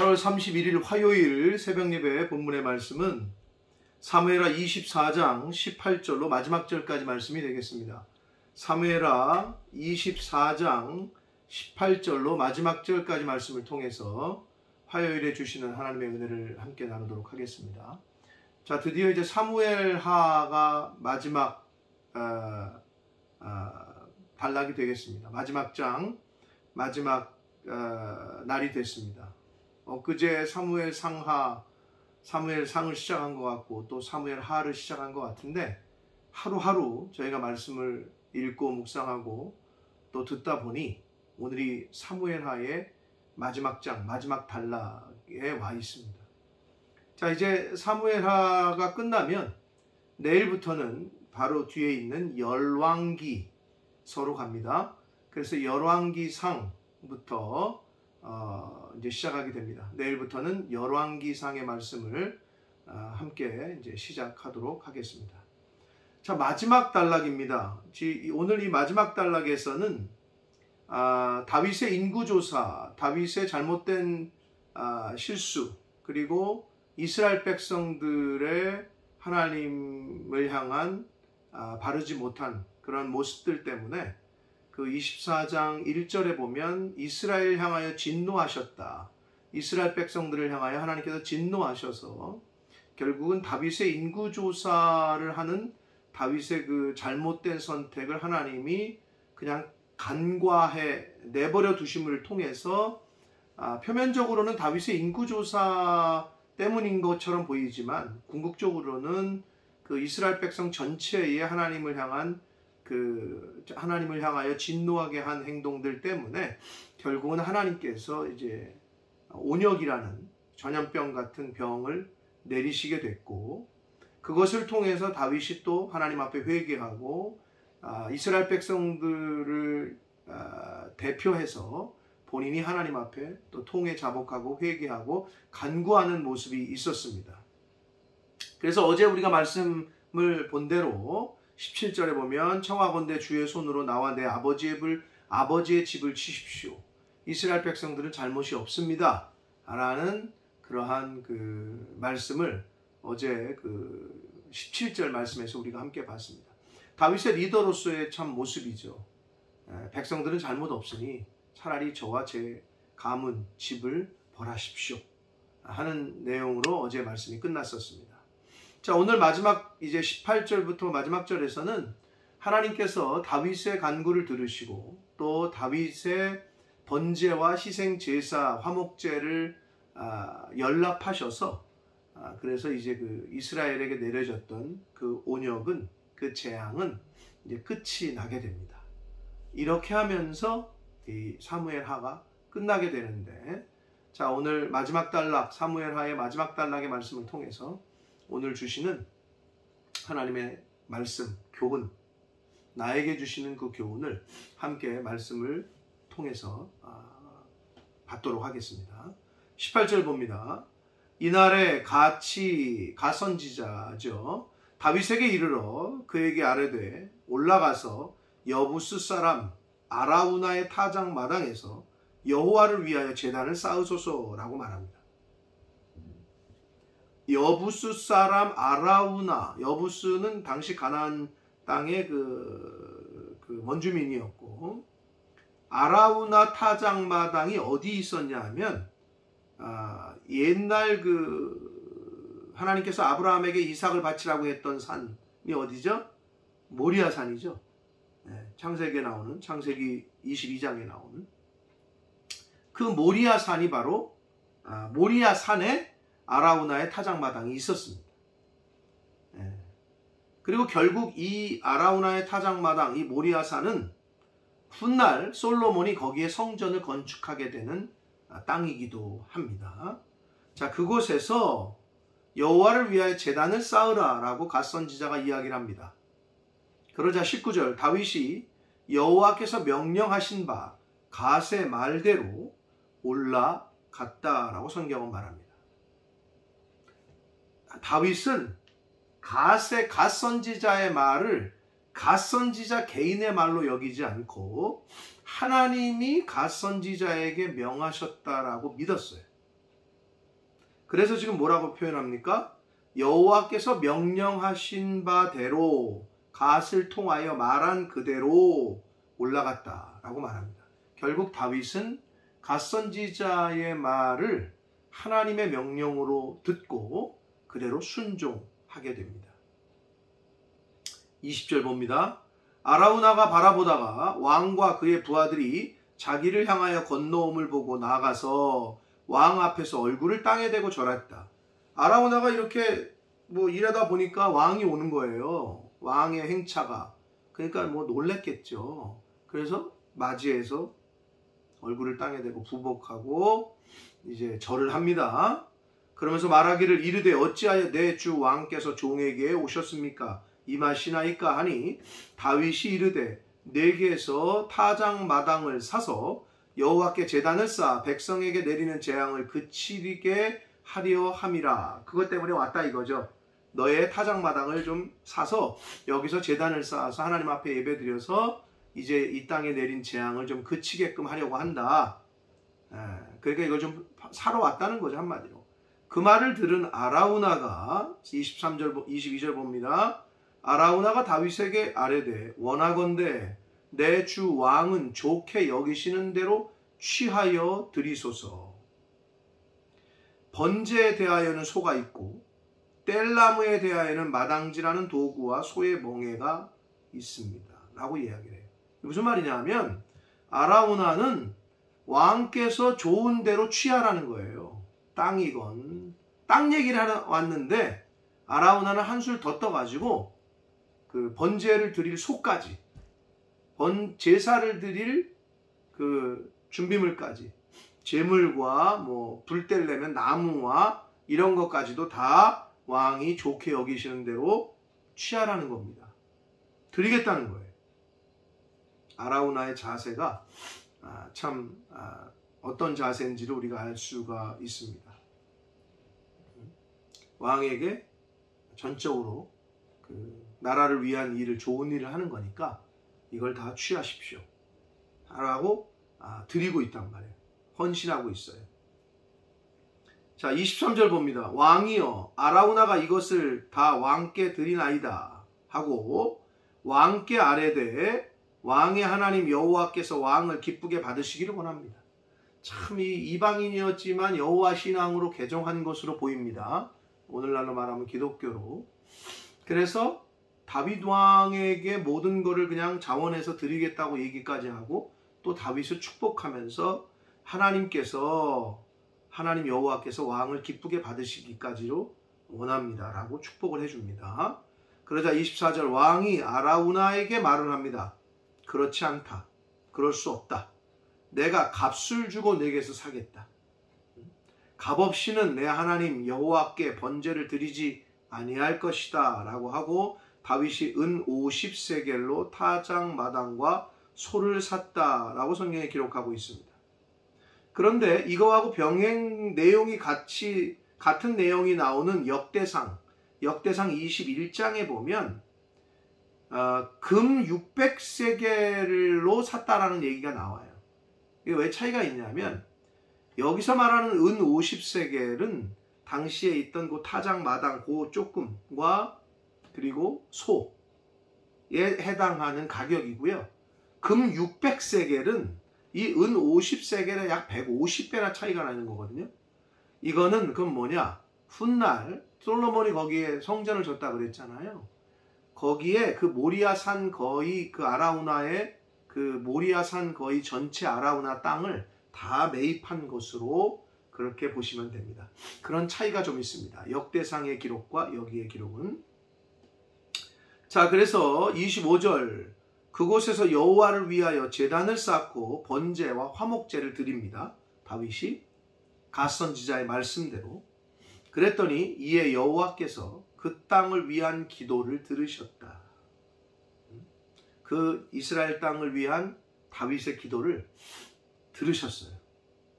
8월 31일 화요일 새벽예배 본문의 말씀은 사무엘하 24장 18절로 마지막 절까지 말씀이 되겠습니다. 사무엘하 24장 18절로 마지막 절까지 말씀을 통해서 화요일에 주시는 하나님의 은혜를 함께 나누도록 하겠습니다. 자, 드디어 이제 사무엘하가 마지막 단락이 되겠습니다. 마지막 장, 마지막 날이 됐습니다. 엊그제 사무엘상을 시작한 것 같고 또 사무엘하를 시작한 것 같은데 하루하루 저희가 말씀을 읽고 묵상하고 또 듣다 보니 오늘이 사무엘하의 마지막 장, 마지막 단락에 와 있습니다. 자, 이제 사무엘하가 끝나면 내일부터는 바로 뒤에 있는 열왕기서로 갑니다. 그래서 열왕기상부터 이제 시작하게 됩니다. 내일부터는 열왕기상의 말씀을 함께 이제 시작하도록 하겠습니다. 자, 마지막 단락입니다. 오늘 이 마지막 단락에서는 다윗의 인구조사, 다윗의 잘못된 실수, 그리고 이스라엘 백성들의 하나님을 향한 바르지 못한 그런 모습들 때문에 그 24장 1절에 보면 이스라엘 향하여 진노하셨다. 이스라엘 백성들을 향하여 하나님께서 진노하셔서 결국은 다윗의 인구조사를 하는 다윗의 그 잘못된 선택을 하나님이 그냥 간과해 내버려 두심을 통해서 표면적으로는 다윗의 인구조사 때문인 것처럼 보이지만 궁극적으로는 그 이스라엘 백성 전체의 하나님을 향하여 진노하게 한 행동들 때문에 결국은 하나님께서 이제 온역이라는 전염병 같은 병을 내리시게 됐고, 그것을 통해서 다윗이 또 하나님 앞에 회개하고 이스라엘 백성들을 대표해서 본인이 하나님 앞에 또 통회 자복하고 회개하고 간구하는 모습이 있었습니다. 그래서 어제 우리가 말씀을 본 대로 17절에 보면 청하건대 주의 손으로 나와 내 아버지의 집을 치십시오. 이스라엘 백성들은 잘못이 없습니다. 라는 그러한 그 말씀을 어제 그 17절 말씀에서 우리가 함께 봤습니다. 다윗의 리더로서의 참 모습이죠. 백성들은 잘못 없으니 차라리 저와 제 가문, 집을 벌하십시오. 하는 내용으로 어제 말씀이 끝났었습니다. 자, 오늘 마지막 이제 18절부터 마지막 절에서는 하나님께서 다윗의 간구를 들으시고 또 다윗의 번제와 희생 제사, 화목제를 연락하셔서 그래서 이제 그 이스라엘에게 내려졌던 그 온역은, 그 재앙은 이제 끝이 나게 됩니다. 이렇게 하면서 이 사무엘하가 끝나게 되는데, 자, 오늘 마지막 단락, 사무엘하의 마지막 단락의 말씀을 통해서 오늘 주시는 하나님의 말씀, 교훈, 나에게 주시는 그 교훈을 함께 말씀을 통해서 받도록 하겠습니다. 18절 봅니다. 이날에 가선지자죠, 다윗에게 이르러 그에게 아뢰되 올라가서 여부스 사람 아라우나의 타작 마당에서 여호와를 위하여 제단을 쌓으소서라고 말합니다. 여부스 사람 아라우나, 여부스는 당시 가나안 땅의 그 원주민이었고, 아라우나 타작마당이 어디 있었냐 하면 옛날 그 하나님께서 아브라함에게 이삭을 바치라고 했던 산이 어디죠? 모리아 산이죠. 창세기에 나오는, 창세기 22장에 나오는 그 모리아 산이 바로 모리아 산에 아라우나의 타작마당이 있었습니다. 그리고 결국 이 아라우나의 타작마당, 이 모리아 산은 훗날 솔로몬이 거기에 성전을 건축하게 되는 땅이기도 합니다. 자, 그곳에서 여호와를 위하여 제단을 쌓으라 라고 갓 선지자가 이야기를 합니다. 그러자 19절, 다윗이 여호와께서 명령하신 바 갓의 말대로 올라갔다라고 성경은 말합니다. 다윗은 갓 선지자의 말을 갓 선지자 개인의 말로 여기지 않고 하나님이 갓 선지자에게 명하셨다라고 믿었어요. 그래서 지금 뭐라고 표현합니까? 여호와께서 명령하신 바대로 갓을 통하여 말한 그대로 올라갔다라고 말합니다. 결국 다윗은 갓 선지자의 말을 하나님의 명령으로 듣고 그대로 순종하게 됩니다. 20절 봅니다. 아라우나가 바라보다가 왕과 그의 부하들이 자기를 향하여 건너옴을 보고 나가서 왕 앞에서 얼굴을 땅에 대고 절했다. 아라우나가 이렇게 일하다 보니까 왕이 오는 거예요. 왕의 행차가. 그러니까 놀랬겠죠. 그래서 맞이해서 얼굴을 땅에 대고 부복하고 이제 절을 합니다. 그러면서 말하기를 이르되 어찌하여 내 주 왕께서 종에게 오셨습니까? 임하시나이까 하니 다윗이 이르되 내게서 타작마당을 사서 여호와께 제단을 쌓아 백성에게 내리는 재앙을 그치게 하려 함이라. 그것 때문에 왔다 이거죠. 너의 타작마당을 좀 사서 여기서 제단을 쌓아서 하나님 앞에 예배드려서 이제 이 땅에 내린 재앙을 좀 그치게끔 하려고 한다. 그러니까 이걸 좀 사러 왔다는 거죠, 한마디로. 그 말을 들은 아라우나가 23절, 22절 봅니다. 아라우나가 다윗에게 아뢰되 원하건대 내 주 왕은 좋게 여기시는 대로 취하여 드리소서. 번제에 대하여는 소가 있고 뗄나무에 대하여는 마당질하는 도구와 소의 멍에가 있습니다 라고 이야기를 해요. 무슨 말이냐 하면 아라우나는 왕께서 좋은 대로 취하라는 거예요. 땅이건 땅 얘기를 하러 왔는데 아라우나는 한술 더 떠가지고 그 번제를 드릴 소까지, 제사를 드릴 그 준비물까지, 제물과 불 뗄려면 나무와 이런 것까지도 다 왕이 좋게 여기시는 대로 취하라는 겁니다. 드리겠다는 거예요. 아라우나의 자세가 참 어떤 자세인지를 우리가 알 수가 있습니다. 왕에게 전적으로 그 나라를 위한 일을, 좋은 일을 하는 거니까 이걸 다 취하십시오 라고 드리고 있단 말이에요. 헌신하고 있어요. 자, 23절 봅니다. 왕이여 아라우나가 이것을 다 왕께 드리나이다 하고 왕께 아뢰되 왕의 하나님 여호와께서 왕을 기쁘게 받으시기를 원합니다. 참 이 이방인이었지만 여호와 신앙으로 개종한 것으로 보입니다. 오늘날로 말하면 기독교로. 그래서 다윗 왕에게 모든 것을 그냥 자원해서 드리겠다고 얘기까지 하고 또 다윗을 축복하면서 하나님 여호와께서 왕을 기쁘게 받으시기까지로 원합니다 라고 축복을 해줍니다. 그러자 24절 왕이 아라우나에게 말을 합니다. 그렇지 않다. 그럴 수 없다. 내가 값을 주고 내게서 사겠다. 값없이는 내 하나님 여호와께 번제를 드리지 아니할 것이다 라고 하고 다윗이 은 50세겔로 타작마당과 소를 샀다 라고 성경에 기록하고 있습니다. 그런데 이거하고 병행 내용이 같은 내용이 나오는 역대상 21장에 보면 금 600세겔로 샀다라는 얘기가 나와요. 이게 왜 차이가 있냐면 여기서 말하는 은 50세겔은 당시에 있던 그 타작마당 그 조금과 그리고 소에 해당하는 가격이고요. 금 600세겔은 이 은 50세겔에 약 150배나 차이가 나는 거거든요. 이거는 그건 뭐냐? 훗날 솔로몬이 거기에 성전을 졌다 그랬잖아요. 거기에 그 모리아산 거의 그 아라우나의 그 모리아산 거의 전체 아라우나 땅을 다 매입한 것으로 그렇게 보시면 됩니다. 그런 차이가 좀 있습니다. 역대상의 기록과 여기의 기록은. 자, 그래서 25절 그곳에서 여호와를 위하여 제단을 쌓고 번제와 화목제를 드립니다. 다윗이 갓 선지자의 말씀대로. 그랬더니 이에 여호와께서 그 땅을 위한 기도를 들으셨다. 그 이스라엘 땅을 위한 다윗의 기도를 들으셨어요.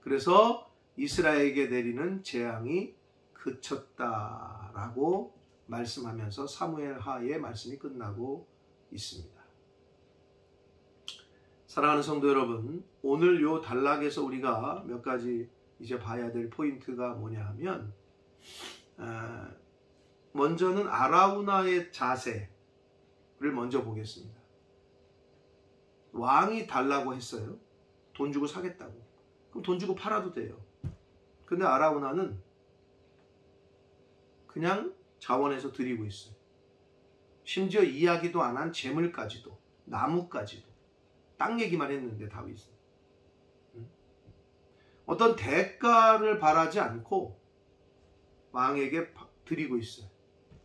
그래서 이스라엘에게 내리는 재앙이 그쳤다라고 말씀하면서 사무엘 하의 말씀이 끝나고 있습니다. 사랑하는 성도 여러분, 오늘 요 단락에서 우리가 몇 가지 이제 봐야 될 포인트가 뭐냐 하면 먼저는 아라우나의 자세를 먼저 보겠습니다. 왕이 달라고 했어요. 돈 주고 사겠다고. 그럼 돈 주고 팔아도 돼요. 근데 아라우나는 그냥 자원해서 드리고 있어요. 심지어 이야기도 안 한 재물까지도, 나무까지도, 땅 얘기만 했는데 다윗은 어떤 대가를 바라지 않고 왕에게 드리고 있어요.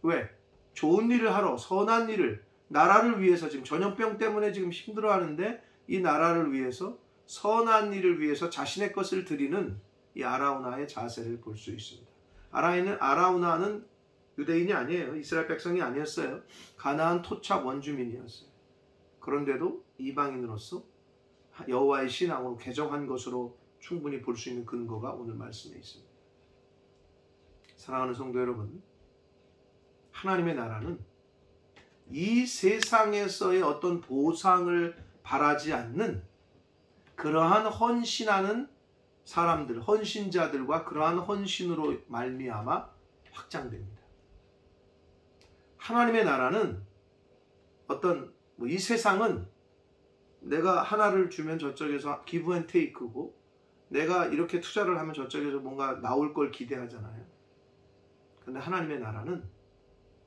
왜? 좋은 일을 하러, 선한 일을, 나라를 위해서, 지금 전염병 때문에 지금 힘들어하는데 이 나라를 위해서, 선한 일을 위해서 자신의 것을 드리는 이 아라우나의 자세를 볼 수 있습니다. 아라우나는 유대인이 아니에요. 이스라엘 백성이 아니었어요. 가나안 토착 원주민이었어요. 그런데도 이방인으로서 여호와의 신앙으로 개정한 것으로 충분히 볼 수 있는 근거가 오늘 말씀에 있습니다. 사랑하는 성도 여러분, 하나님의 나라는 이 세상에서의 어떤 보상을 바라지 않는 그러한 헌신하는 사람들, 헌신자들과 그러한 헌신으로 말미암아 확장됩니다. 하나님의 나라는 어떤 이 세상은 내가 하나를 주면 저쪽에서 기브 앤 테이크고, 내가 이렇게 투자를 하면 저쪽에서 뭔가 나올 걸 기대하잖아요. 그런데 하나님의 나라는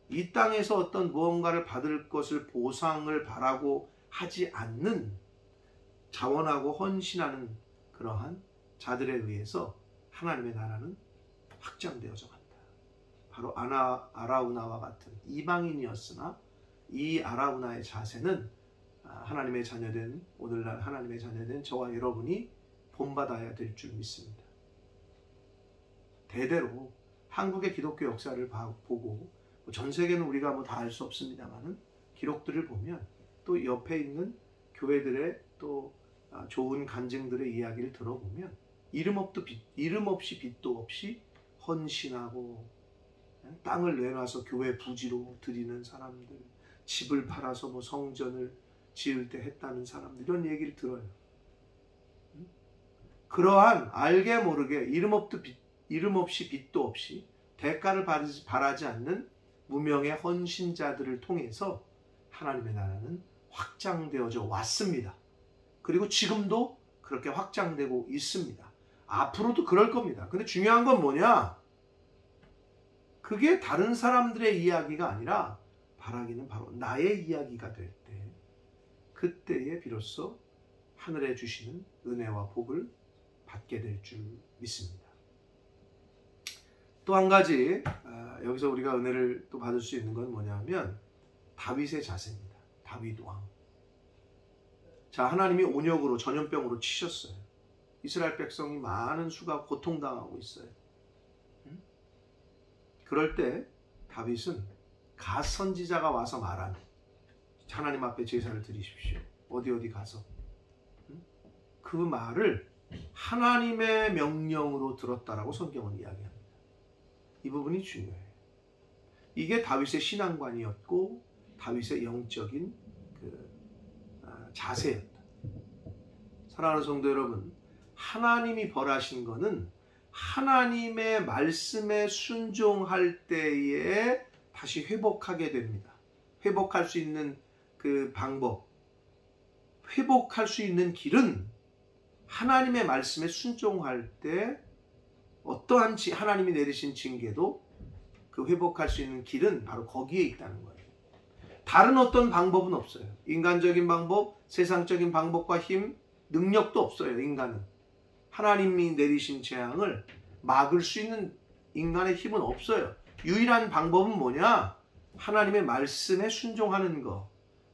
이 땅에서 어떤 무언가를 받을 것을 보상을 바라고 하지 않는 자원하고 헌신하는 그러한 자들에 의해서 하나님의 나라는 확장되어져 간다. 바로 아라우나와 같은 이방인이었으나 이 아라우나의 자세는 하나님의 자녀된, 오늘날 하나님의 자녀된 저와 여러분이 본받아야 될 줄 믿습니다. 대대로 한국의 기독교 역사를 보고, 전 세계는 우리가 다 알 수 없습니다만은 기록들을 보면, 또 옆에 있는 교회들의 또 좋은 간증들의 이야기를 들어보면 이름 없이 빚도 없이 헌신하고, 땅을 내놔서 교회 부지로 드리는 사람들, 집을 팔아서 성전을 지을 때 했다는 사람들, 이런 얘기를 들어요. 그러한 알게 모르게 이름 없이 빚도 없이 대가를 바라지 않는 무명의 헌신자들을 통해서 하나님의 나라는 확장되어져 왔습니다. 그리고 지금도 그렇게 확장되고 있습니다. 앞으로도 그럴 겁니다. 근데 중요한 건 뭐냐? 그게 다른 사람들의 이야기가 아니라 바라기는 바로 나의 이야기가 될 때, 그때에 비로소 하늘에 주시는 은혜와 복을 받게 될 줄 믿습니다. 또 한 가지 여기서 우리가 은혜를 또 받을 수 있는 건 뭐냐면 다윗의 자세입니다. 다윗 왕. 자, 하나님이 온역으로, 전염병으로 치셨어요. 이스라엘 백성이 많은 수가 고통당하고 있어요. 그럴 때 다윗은 갓 선지자가 와서 말하는, 하나님 앞에 제사를 드리십시오, 어디 가서, 그 말을 하나님의 명령으로 들었다라고 성경은 이야기합니다. 이 부분이 중요해요. 이게 다윗의 신앙관이었고 다윗의 영적인 자세였다. 사랑하는 성도 여러분, 하나님이 벌하신 거는 하나님의 말씀에 순종할 때에 다시 회복하게 됩니다. 회복할 수 있는 그 방법, 회복할 수 있는 길은 하나님의 말씀에 순종할 때 어떠한 하나님이 내리신 징계도 그 회복할 수 있는 길은 바로 거기에 있다는 거예요. 다른 어떤 방법은 없어요. 인간적인 방법, 세상적인 방법과 힘, 능력도 없어요. 인간은 하나님이 내리신 재앙을 막을 수 있는 인간의 힘은 없어요. 유일한 방법은 뭐냐? 하나님의 말씀에 순종하는 것,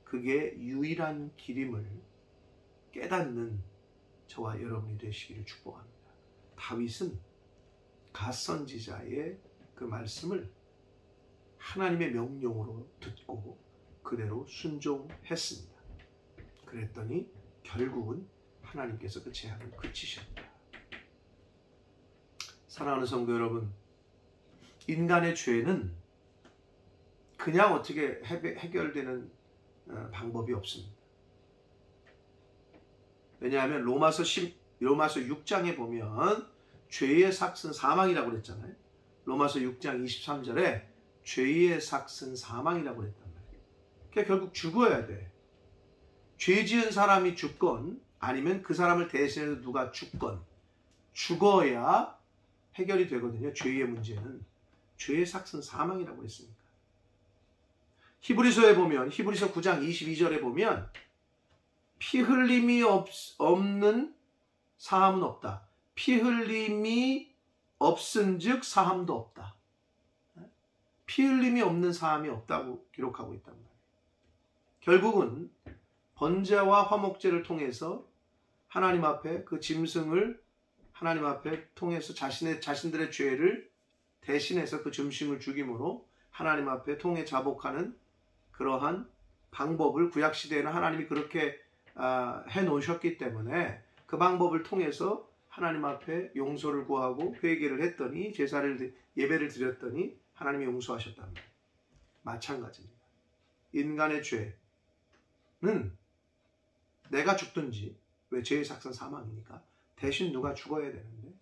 그게 유일한 길임을 깨닫는 저와 여러분이 되시기를 축복합니다. 다윗은 갓선지자의 그 말씀을 하나님의 명령으로 듣고 그대로 순종했습니다. 그랬더니 결국은 하나님께서 그 재앙을 그치셨다. 사랑하는 성도 여러분, 인간의 죄는 그냥 어떻게 해결되는 방법이 없습니다. 왜냐하면 로마서 6장에 보면 죄의 삭은 사망이라고 그랬잖아요. 로마서 6장 23절에 죄의 삭은 사망이라고 했단 말이에요. 그러니까 결국 죽어야 돼. 죄 지은 사람이 죽건 아니면 그 사람을 대신해서 누가 죽건 죽어야 해결이 되거든요. 죄의 문제는. 죄의 삭은 사망이라고 했으니까. 히브리서에 보면, 히브리서 9장 22절에 보면 피 흘림이 없는 사함은 없다. 피 흘림이 없은즉 사함도 없다. 피 흘림이 없는 사함이 없다고 기록하고 있단 말이에요. 결국은 번제와 화목제를 통해서 하나님 앞에 그 짐승을 하나님 앞에 통해서 자신들의 죄를 대신해서 그 짐승을 죽임으로 하나님 앞에 통해 자복하는 그러한 방법을 구약시대에는 하나님이 그렇게 해놓으셨기 때문에 그 방법을 통해서 하나님 앞에 용서를 구하고 회개를 했더니 예배를 드렸더니 하나님이 용서하셨다는 거예요. 마찬가지입니다. 인간의 죄는 내가 죽든지, 왜 죄의 삭은 사망이니까 대신 누가 죽어야 되는데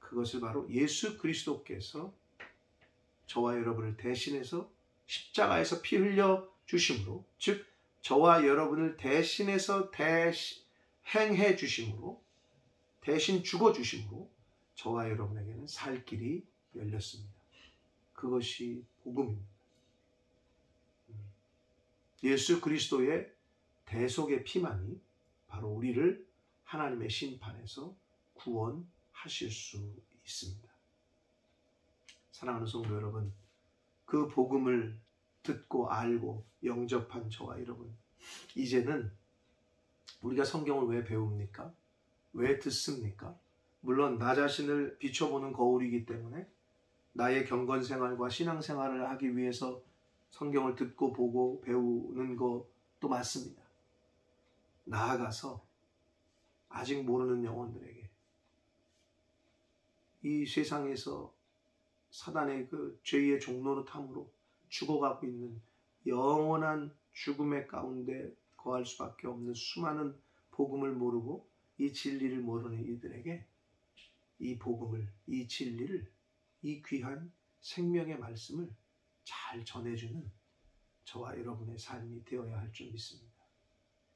그것을 바로 예수 그리스도께서 저와 여러분을 대신해서 십자가에서 피 흘려 주심으로, 즉 저와 여러분을 대신해서 행해 주심으로, 대신 죽어 주심으로 저와 여러분에게는 살 길이 열렸습니다. 그것이 복음입니다. 예수 그리스도의 대속의 피만이 바로 우리를 하나님의 심판에서 구원하실 수 있습니다. 사랑하는 성도 여러분, 그 복음을 듣고 알고 영접한 저와 여러분, 이제는 우리가 성경을 왜 배웁니까? 왜 듣습니까? 물론 나 자신을 비춰보는 거울이기 때문에 나의 경건생활과 신앙생활을 하기 위해서 성경을 듣고 보고 배우는 것도 맞습니다. 나아가서 아직 모르는 영혼들에게 이 세상에서 사단의 그 죄의 종노릇함으로 죽어가고 있는 영원한 죽음의 가운데 거할 수밖에 없는 수많은 복음을 모르고 이 진리를 모르는 이들에게 이 복음을, 이 진리를, 이 귀한 생명의 말씀을 잘 전해주는 저와 여러분의 삶이 되어야 할 줄 믿습니다.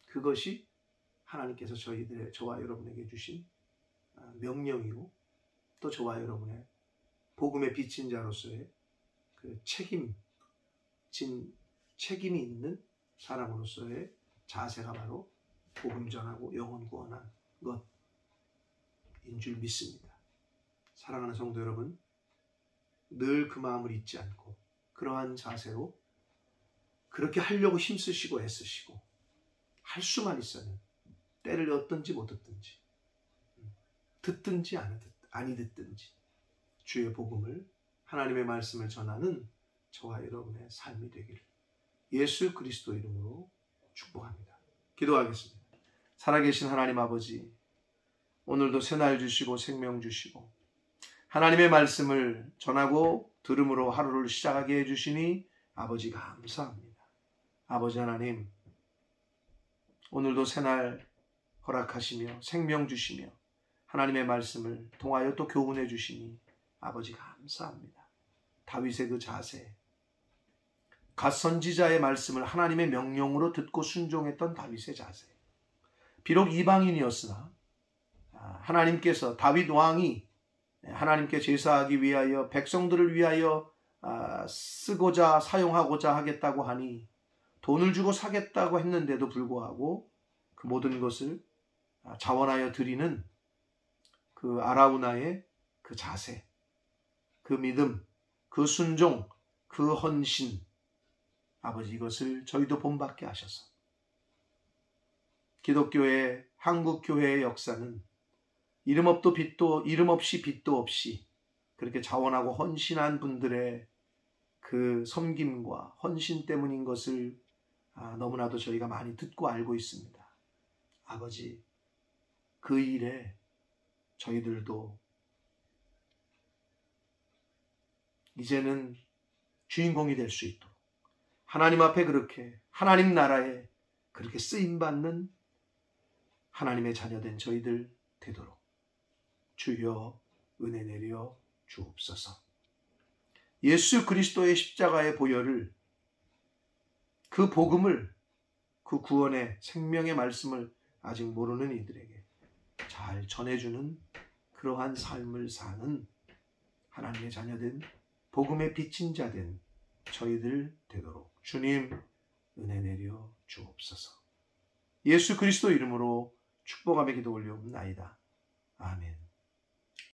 그것이 하나님께서 저와 여러분에게 주신 명령이고, 또 저와 여러분의 복음의 빚진 자로서의 그 책임이 있는 사람으로서의 자세가 바로 복음 전하고 영혼 구원한 것인 줄 믿습니다. 사랑하는 성도 여러분, 늘 그 마음을 잊지 않고 그러한 자세로 그렇게 하려고 힘쓰시고 애쓰시고 할 수만 있으면 때를 얻든지 못 얻든지, 듣든지 아니 듣든지 주의 복음을, 하나님의 말씀을 전하는 저와 여러분의 삶이 되기를 예수 그리스도 이름으로 축복합니다. 기도하겠습니다. 살아계신 하나님 아버지, 오늘도 새날 주시고 생명 주시고 하나님의 말씀을 전하고 들음으로 하루를 시작하게 해주시니 아버지 감사합니다. 아버지 하나님, 오늘도 새날 허락하시며 생명 주시며 하나님의 말씀을 통하여 또 교훈해 주시니 아버지 감사합니다. 다윗의 그 자세, 갓 선지자의 말씀을 하나님의 명령으로 듣고 순종했던 다윗의 자세, 비록 이방인이었으나 하나님께서 다윗 왕이 하나님께 제사하기 위하여 백성들을 위하여 쓰고자 사용하고자 하겠다고 하니 돈을 주고 사겠다고 했는데도 불구하고 그 모든 것을 자원하여 드리는 그 아라우나의 그 자세, 그 믿음, 그 순종, 그 헌신, 아버지 이것을 저희도 본받게 하셔서 기독교의, 한국교회의 역사는 이름 없이 빛도 없이 그렇게 자원하고 헌신한 분들의 그 섬김과 헌신 때문인 것을 너무나도 저희가 많이 듣고 알고 있습니다. 아버지, 그 일에 저희들도 이제는 주인공이 될 수 있도록 하나님 앞에 그렇게, 하나님 나라에 그렇게 쓰임받는 하나님의 자녀된 저희들 되도록 주여 은혜 내려 주옵소서. 예수 그리스도의 십자가의 보혈을, 그 복음을, 그 구원의 생명의 말씀을 아직 모르는 이들에게 잘 전해주는 그러한 삶을 사는 하나님의 자녀된 복음의 빚진 자된 저희들 되도록 주님 은혜 내려 주옵소서. 예수 그리스도 이름으로 축복하며 기도 올려옵나이다. 아멘.